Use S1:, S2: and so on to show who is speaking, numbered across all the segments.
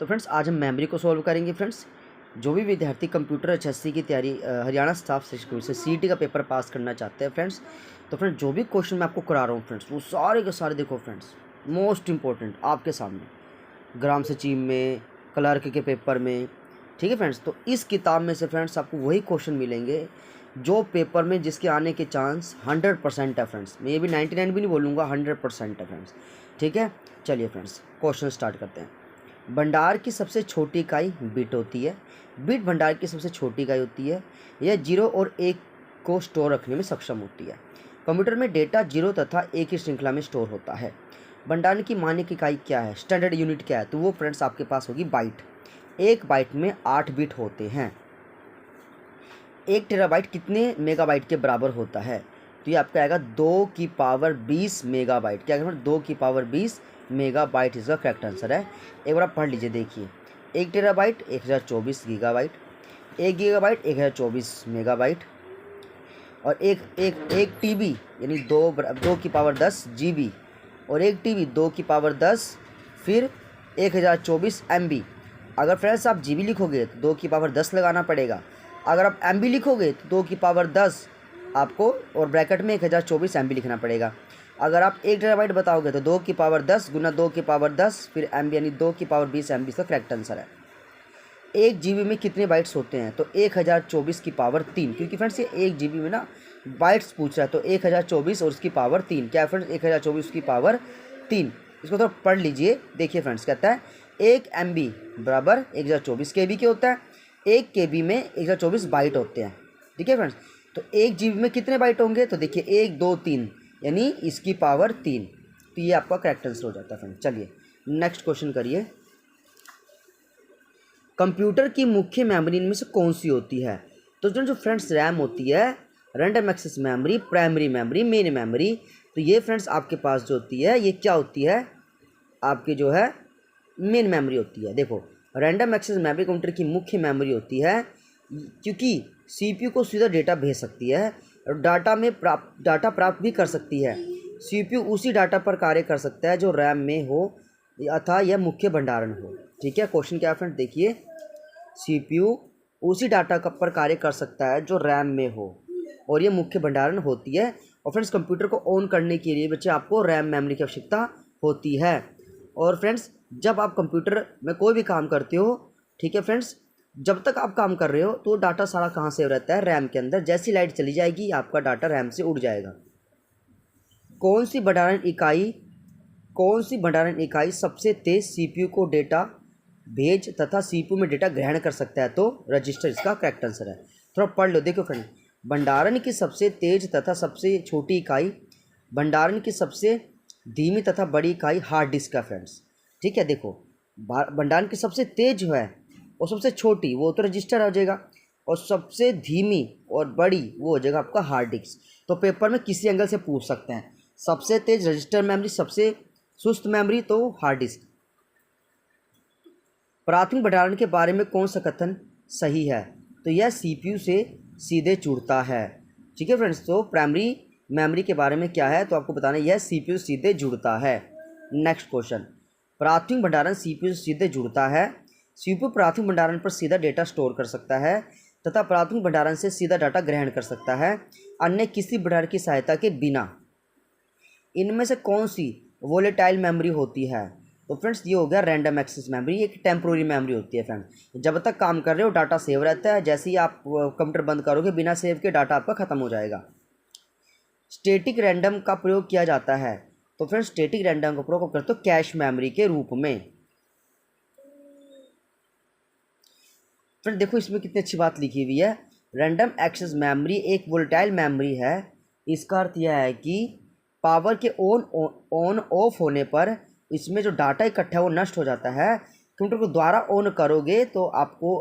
S1: तो फ्रेंड्स आज हम मेमोरी को सॉल्व करेंगे। फ्रेंड्स जो भी विद्यार्थी कंप्यूटर एचएससी की तैयारी हरियाणा स्टाफ स्कूल से सीईटी का पेपर पास करना चाहते हैं फ्रेंड्स, तो फ्रेंड्स जो भी क्वेश्चन मैं आपको करा रहा हूँ फ्रेंड्स वो सारे के सारे देखो फ्रेंड्स, मोस्ट इंपॉर्टेंट आपके सामने ग्राम सचिव में, क्लर्क के पेपर में। ठीक है फ्रेंड्स, तो इस किताब में से फ्रेंड्स आपको वही क्वेश्चन मिलेंगे जो पेपर में जिसके आने के चांस 100% है फ्रेंड्स। मैं ये भी 99 भी नहीं बोलूँगा, 100% है फ्रेंड्स। ठीक है, चलिए फ्रेंड्स क्वेश्चन स्टार्ट करते हैं। भंडार की सबसे छोटी इकाई बिट होती है। बिट भंडार की सबसे छोटी इकाई होती है। यह 0 और 1 को स्टोर रखने में सक्षम होती है। कंप्यूटर में डेटा 0 तथा 1 की श्रृंखला में स्टोर होता है। भंडारण की मानक इकाई क्या है, स्टैंडर्ड यूनिट क्या है, तो वो फ्रेंड्स आपके पास होगी बाइट। एक बाइट में 8 बिट होते हैं। 1 टेराबाइट कितने मेगाबाइट के बराबर होता है, तो ये आपका आएगा 2 की पावर 20 मेगाबाइट। क्या कहते हैं, 2 की पावर 20 मेगाबाइट इसका करेक्ट आंसर है। एक बार आप पढ़ लीजिए, देखिए 1 टेराबाइट 1024 गीगाबाइट, 1 गीगाबाइट 1024 मेगाबाइट, और एक टीबी यानी 2 की पावर 10 जीबी, और 1 टीबी 2 की पावर 10 फिर 1024 एमबी। अगर फ्रेंड्स आप जीबी लिखोगे तो 2 की पावर 10 लगाना पड़ेगा। अगर आप एमबी लिखोगे तो 2 की पावर 10 आपको और ब्रैकेट में 1024 एमबी लिखना पड़ेगा। अगर आप 1 टेराबाइट बताओगे तो 2 की पावर 10 गुना 2 की पावर 10 फिर एमबी यानी 2 की पावर 20 एमबी का करेक्ट आंसर है। 1 जीबी में कितने बाइट्स होते हैं, तो 1024 की पावर 3, क्योंकि फ्रेंड्स ये 1 जीबी में ना बाइट्स पूछ रहा है, तो 1024 और उसकी पावर 3। क्या है फ्रेंड्स, 1024 की पावर 3। इसको तो पढ़ लीजिए। देखिए फ्रेंड्स, कहता है 1 एमबी बराबर 1024 केबी के होता है। 1 केबी में 1024 बाइट होते हैं। ठीक है फ्रेंड्स, तो 1 जीबी में कितने बाइट होंगे, तो देखिए 1 2 3 यानी इसकी पावर 3। तो ये आपका करेक्ट आंसर हो जाता है फ्रेंड्स। चलिए नेक्स्ट क्वेश्चन करिए। कंप्यूटर की मुख्य मेमोरी इनमें से कौन सी होती है, तो जो फ्रेंड्स रैम होती है, random access memory, primary memory, main memory. तो ये फ्रेंड्स आपके पास जो होती है ये क्या होती है, आपकी जो है मेन मेमोरी होती है। देखो रैंडम एक्सेस मेमोरी कंप्यूटर की मुख्य मेमोरी होती है, क्योंकि सीपीयू को सीधा डेटा भेज सकती है और डाटा प्राप्त भी कर सकती है। सीपीयू उसी डाटा पर कार्य कर सकता है जो रैम में हो अथा यह मुख्य भंडारण हो। ठीक है, क्वेश्चन क्या है फ्रेंड, देखिए सीपीयू उसी डाटा पर कार्य कर सकता है जो रैम में हो और ये मुख्य भंडारण होती है। और फ्रेंड्स कंप्यूटर को ऑन करने के लिए बच्चे आपको रैम मेमोरी की आवश्यकता होती है। और फ्रेंड्स जब आप कंप्यूटर में कोई भी काम करते हो, ठीक है फ्रेंड्स, जब तक आप काम कर रहे हो तो डाटा सारा कहाँ सेव रहता है, रैम के अंदर। जैसी लाइट चली जाएगी आपका डाटा रैम से उड़ जाएगा। कौन सी भंडारण इकाई सबसे तेज सीपीयू को डेटा भेज तथा सीपीयू में डेटा ग्रहण कर सकता है, तो रजिस्टर इसका करेक्ट आंसर है। थोड़ा पढ़ लो, देखो फ्रेंड, भंडारण की सबसे तेज तथा सबसे छोटी इकाई, भंडारण की सबसे धीमी तथा बड़ी इकाई हार्ड डिस्क का फ्रेंड्स। ठीक है, देखो भंडारण की सबसे तेज जो है और सबसे छोटी वो तो रजिस्टर हो जाएगा, और सबसे धीमी और बड़ी वो हो जाएगा आपका हार्ड डिस्क। तो पेपर में किसी एंगल से पूछ सकते हैं, सबसे तेज रजिस्टर मेमोरी, सबसे सुस्त मेमोरी तो हार्ड डिस्क। प्राथमिक भंडारण के बारे में कौन सा कथन सही है, तो यह सीपीयू से सीधे जुड़ता है। ठीक है फ्रेंड्स, तो प्राइमरी मेमोरी के बारे में क्या है, तो आपको बताना यह सीपीयू से सीधे जुड़ता है। नेक्स्ट क्वेश्चन, प्राथमिक भंडारण सीपीयू से सीधे जुड़ता है। सीपीयू प्राथमिक भंडारण पर सीधा डेटा स्टोर कर सकता है तथा प्राथमिक भंडारण से सीधा डाटा ग्रहण कर सकता है, अन्य किसी भंडारण की सहायता के बिना। इनमें से कौन सी वोलेटाइल मेमोरी होती है, तो फ्रेंड्स ये हो गया रैंडम एक्सेस मेमोरी। एक टेम्प्रोरी मेमोरी होती है फ्रेंड्स, जब तक काम कर रहे हो डाटा सेव रहता है, जैसे ही आप कंप्यूटर बंद करोगे बिना सेव के डाटा आपका खत्म हो जाएगा। स्टैटिक रैंडम का प्रयोग किया जाता है, तो फ्रेंड्स स्टैटिक रैंडम का प्रयोग करते हो कैश मेमोरी के रूप में। फ्रेंड देखो इसमें कितनी अच्छी बात लिखी हुई है, रैंडम एक्सेस मेमोरी एक वोलेटाइल मेमोरी है। इसका अर्थ यह है कि पावर के ऑन ऑफ होने पर इसमें जो डाटा इकट्ठा है वो नष्ट हो जाता है। कंप्यूटर को दोबारा ऑन करोगे तो आपको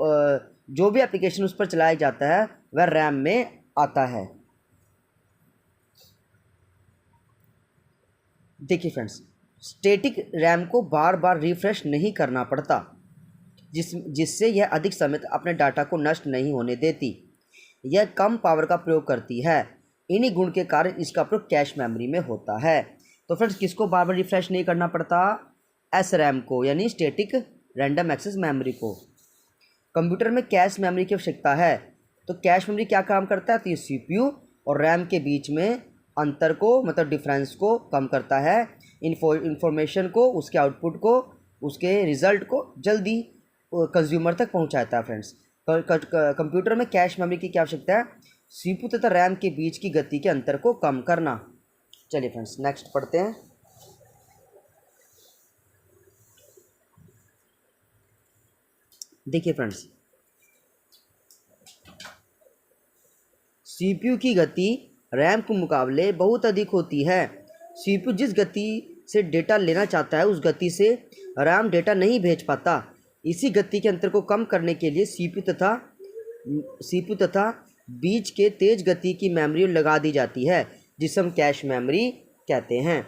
S1: जो भी एप्लीकेशन उस पर चलाया जाता है वह रैम में आता है। देखिए फ्रेंड्स, स्टैटिक रैम को बार बार रिफ्रेश नहीं करना पड़ता, जिससे यह अधिक समय तक अपने डाटा को नष्ट नहीं होने देती। यह कम पावर का प्रयोग करती है। इन्हीं गुण के कारण इसका प्रयोग कैश मेमोरी में होता है। तो फ्रेंड्स किसको बार बार रिफ्रेश नहीं करना पड़ता, एस रैम को, यानी स्टैटिक रैंडम एक्सेस मेमोरी को। कंप्यूटर में कैश मेमोरी की आवश्यकता है, तो कैश मेमोरी क्या काम करता है, तो ये सीपीयू और रैम के बीच में अंतर को, मतलब डिफरेंस को कम करता है, इंफॉर्मेशन को, उसके आउटपुट को, उसके रिजल्ट को जल्दी कंज्यूमर तक पहुंचाता है फ्रेंड्स। कंप्यूटर में कैश मेमोरी की क्या आवश्यकता है, सीपीयू तथा रैम के बीच की गति के अंतर को कम करना। चलिए फ्रेंड्स नेक्स्ट पढ़ते हैं। देखिए फ्रेंड्स, सीपीयू की गति रैम के मुकाबले बहुत अधिक होती है। सीपीयू जिस गति से डेटा लेना चाहता है उस गति से रैम डेटा नहीं भेज पाता। इसी गति के अंतर को कम करने के लिए सीपीयू तथा बीच के तेज गति की मेमोरी लगा दी जाती है, जिसे हम कैश मेमोरी कहते हैं।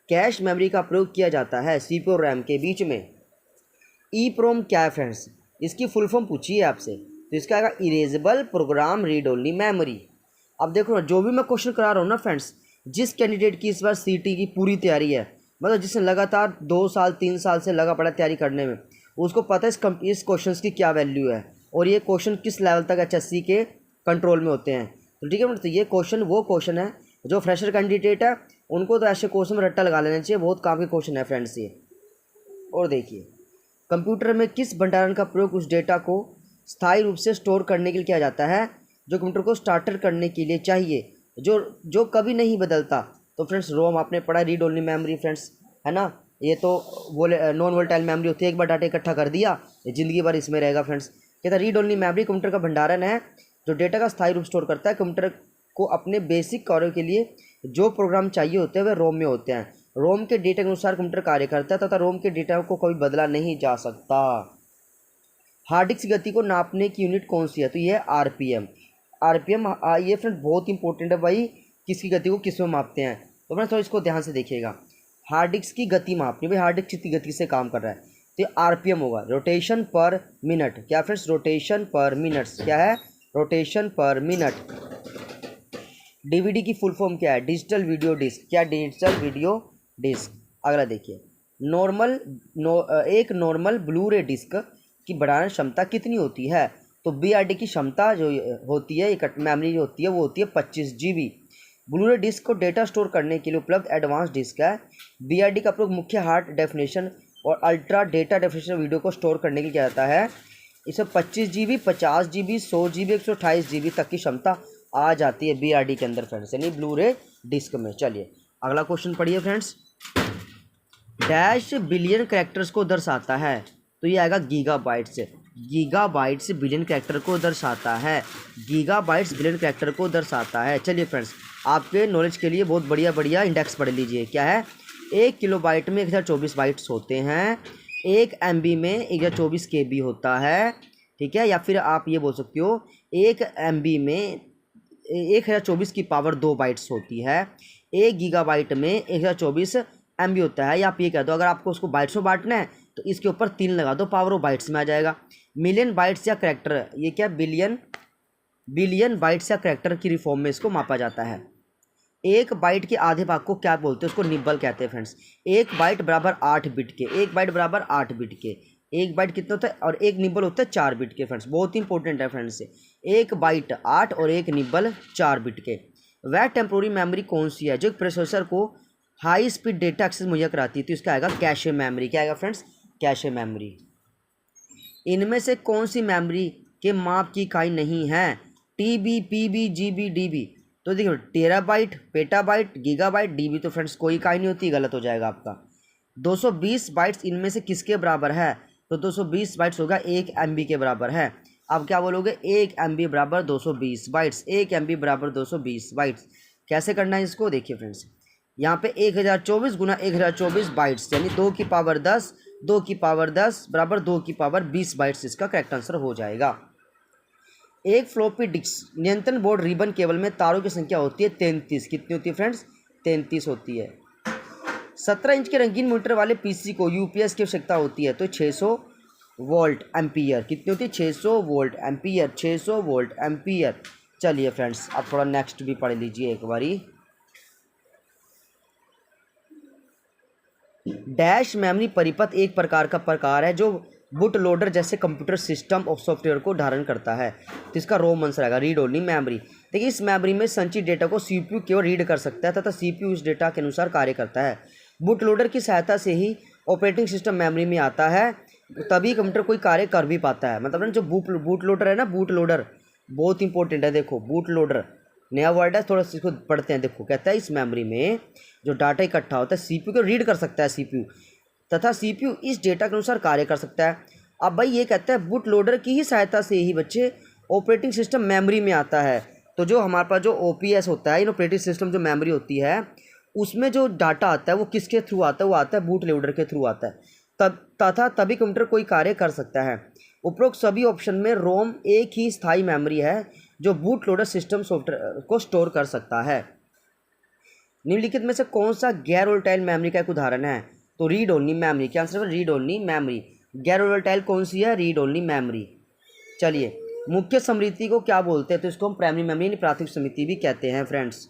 S1: कैश मेमोरी का प्रयोग किया जाता है सीपीयू और रैम के बीच में। ईप्रोम क्या है फ्रेंड्स, इसकी फुल फॉर्म पूछी है आपसे, तो इसका आएगा erasable program read only memory. अब देखो ना, जो भी मैं क्वेश्चन करा रहा हूँ ना फ्रेंड्स, जिस कैंडिडेट की इस बार सीटी की पूरी तैयारी है, मतलब जिसने लगातार 2 साल 3 साल से लगा पड़ा तैयारी करने में, उसको पता है इस क्वेश्चन की क्या वैल्यू है और ये क्वेश्चन किस लेवल तक एचएससी के कंट्रोल में होते हैं। तो ठीक है, तो ये क्वेश्चन वो क्वेश्चन है जो फ्रेशर कैंडिडेट है उनको तो ऐसे क्वेश्चन में रट्टा लगा लेना चाहिए, बहुत काम के क्वेश्चन है फ्रेंड्स ये। और देखिए, कंप्यूटर में किस भंडारण का प्रयोग उस डेटा को स्थायी रूप से स्टोर करने के लिए किया जाता है जो कंप्यूटर को स्टार्टर करने के लिए चाहिए, जो कभी नहीं बदलता। तो फ्रेंड्स रोम आपने पढ़ा, रीड ओनली मेमोरी फ्रेंड्स, है ना। ये तो नॉन वोलेटाइल मेमोरी होती है, एक बार डाटा इकट्ठा कर दिया ये ज़िंदगी भर इसमें रहेगा फ्रेंड्स। कहता है रीड ओनली मेमोरी कंप्यूटर का भंडारण है जो डेटा का स्थायी रूप स्टोर करता है। कंप्यूटर को अपने बेसिक कार्यों के लिए जो प्रोग्राम चाहिए होते हैं वे रोम में होते हैं। रोम के डेटा के अनुसार कंप्यूटर कार्य करता है तथा रोम के डेटा को कभी बदला नहीं जा सकता। हार्ड डिस्क की गति को नापने की यूनिट कौन सी है, तो ये है आरपीएम। आरपीएम ये फ्रेंड बहुत इंपॉर्टेंट है भाई, किसकी गति को किस में मापते हैं। तो फ्रेंड्स थोड़ा इसको ध्यान से देखिएगा, हार्ड डिस्क की गति मापनी, भाई हार्ड डिस्क कितनी गति से काम कर रहा है, तो ये आरपीएम होगा, रोटेशन पर मिनट। क्या फ्रेंड्स, रोटेशन पर मिनट्स, क्या है, रोटेशन पर मिनट। डीवीडी की फुल फॉर्म क्या है, डिजिटल वीडियो डिस्क, क्या डिजिटल वीडियो डिस्क। अगला देखिए, एक नॉर्मल ब्लू रे डिस्क की बढ़ाने क्षमता कितनी होती है, तो बीआरडी की क्षमता जो होती है, एक मेमोरी जो होती है वो होती है 25 GB। ब्लू रे डिस्क को डेटा स्टोर करने के लिए उपलब्ध एडवांस डिस्क है। बीआरडी का प्रयोग मुख्य हार्ड डेफिनेशन और अल्ट्रा डेटा डेफिनेशन वीडियो को स्टोर करने के लिए किया जाता है। इसमें 25 GB, 50 GB, 100 GB, 128 GB तक की क्षमता आ जाती है बीआरडी के अंदर फ्रेंड्स, यानी ब्लू रे डिस्क में। चलिए अगला क्वेश्चन पढ़िए फ्रेंड्स। डैश बिलियन कैरेक्टर्स को दर्शाता है, तो ये आएगा गीगाबाइट्स। गीगाबाइट्स बिलियन कैरेक्टर को दर्शाता है, गीगाबाइट्स बिलियन कैरेक्टर को दर्शाता है। चलिए फ्रेंड्स, आपके नॉलेज के लिए बहुत बढ़िया बढ़िया इंडेक्स पढ़ लीजिए। क्या है, 1 किलोबाइट में 1024 बाइट्स होते हैं, 1 MB में 1024 KB होता है, ठीक है। या फिर आप ये बोल सकते हो 1 MB में 1024 की पावर 2 बाइट्स होती है, 1 गीगाबाइट में 1024 MB होता है। या आप ये कह दो, अगर आपको उसको बाइट्स में बांटना है तो इसके ऊपर 3 लगा दो, पावर ऑफ बाइट्स में आ जाएगा। मिलियन बाइट्स या करैक्टर, ये क्या, बिलियन बाइट्स या करैक्टर की रिफॉर्म में इसको मापा जाता है। 1 बाइट के आधे भाग को क्या बोलते हैं, उसको निब्बल कहते हैं फ्रेंड्स। 1 बाइट बराबर 8 बिट के, 1 बाइट बराबर 8 बिट के, 1 बाइट कितना होता है, और 1 निब्बल होता है 4 बिट के फ्रेंड्स, बहुत इंपॉर्टेंट है फ्रेंड्स। 1 बाइट 8 और 1 निब्बल 4 बिट के। वह टेम्पोररी मेमोरी कौन सी है जो प्रोसेसर को हाई स्पीड डेटा एक्सेस मुहैया कराती है, तो इसका आएगा कैशे मेमोरी। क्या आएगा फ्रेंड्स, कैशे मेमोरी। इनमें से कौन सी मेमोरी के माप की इकाई नहीं है, TB, PB, GB, DB। तो देखिए, टेराबाइट, पेटाबाइट, गीगाबाइट, DB तो फ्रेंड्स कोई इकाई नहीं होती, गलत हो जाएगा आपका। 220 बाइट्स इनमें से किसके बराबर है, तो 220 बाइट्स होगा 1 MB के बराबर है। अब क्या बोलोगे, 1 MB बराबर 220 बाइट्स, 1 MB बराबर 220 बाइट्स। कैसे करना है इसको, देखिए फ्रेंड्स, यहाँ पे 1024 गुना 1024 बाइट्स, यानी 2 की पावर 10, 2 की पावर 10 बराबर 2 की पावर 20 बाइट्स, इसका करेक्ट आंसर हो जाएगा। एक फ्लॉपी डिस्क नियंत्रण बोर्ड रिबन केबल में तारों की संख्या होती है 33। कितनी होती है फ्रेंड्स, 33 होती है। 17 इंच के रंगीन मॉनिटर वाले पीसी को यूपीएस की आवश्यकता होती है, तो 600 वोल्ट एम्पियर। कितनी होती है, 600 वोल्ट एम्पियर, 600 वोल्ट एम्पियर। चलिए फ्रेंड्स, अब थोड़ा नेक्स्ट भी पढ़ लीजिए एक बारी। डैश मेमोरी परिपथ एक प्रकार का प्रकार है जो बूट लोडर जैसे कंप्यूटर सिस्टम और सॉफ्टवेयर को धारण करता है। तो इसका रोम आंसर आएगा रीड ओनली मेमोरी। देखिए इस मेमोरी में संचित डेटा को सीपीयू केवल रीड कर सकता है तथा सीपीयू इस डेटा के अनुसार कार्य करता है। बूट लोडर की सहायता से ही ऑपरेटिंग सिस्टम मेमोरी में आता है, तभी कंप्यूटर कोई कार्य कर भी पाता है। मतलब ना जो बूट लोडर है ना, बूट लोडर बहुत इंपॉर्टेंट है। देखो बूट लोडर नया वर्ड है, थोड़ा सा इसको पढ़ते हैं। देखो कहता है इस मेमोरी में जो डाटा इकट्ठा होता है सीपीयू को रीड कर सकता है सीपीयू, तथा सीपीयू इस डेटा के अनुसार कार्य कर सकता है। अब भाई ये कहता है बूट लोडर की ही सहायता से ही बच्चे ऑपरेटिंग सिस्टम मेमोरी में आता है। तो जो हमारे पास जो ओपीएस होता है, इन ऑपरेटिंग सिस्टम जो मेमोरी होती है, उसमें जो डाटा आता है वो किसके थ्रू आता है? वो आता है बूट लोडर के थ्रू आता है। तथा तभी कंप्यूटर कोई कार्य कर सकता है। उपरोक्त सभी ऑप्शन में रोम एक ही स्थायी मेमोरी है जो बूट लोडर सिस्टम सॉफ्टवेयर को स्टोर कर सकता है। निम्नलिखित में से कौन सा गैर वोलेटाइल मेमोरी का एक उदाहरण है? तो रीड ओनली मेमोरी। क्या आंसर है? Read only memory. गैर वोलेटाइल कौन सी है? Read only memory. चलिए मुख्य स्मृति को क्या बोलते हैं? तो इसको हम प्राइमरी मेमोरी यानी प्राथमिक स्मृति भी कहते हैं फ्रेंड्स।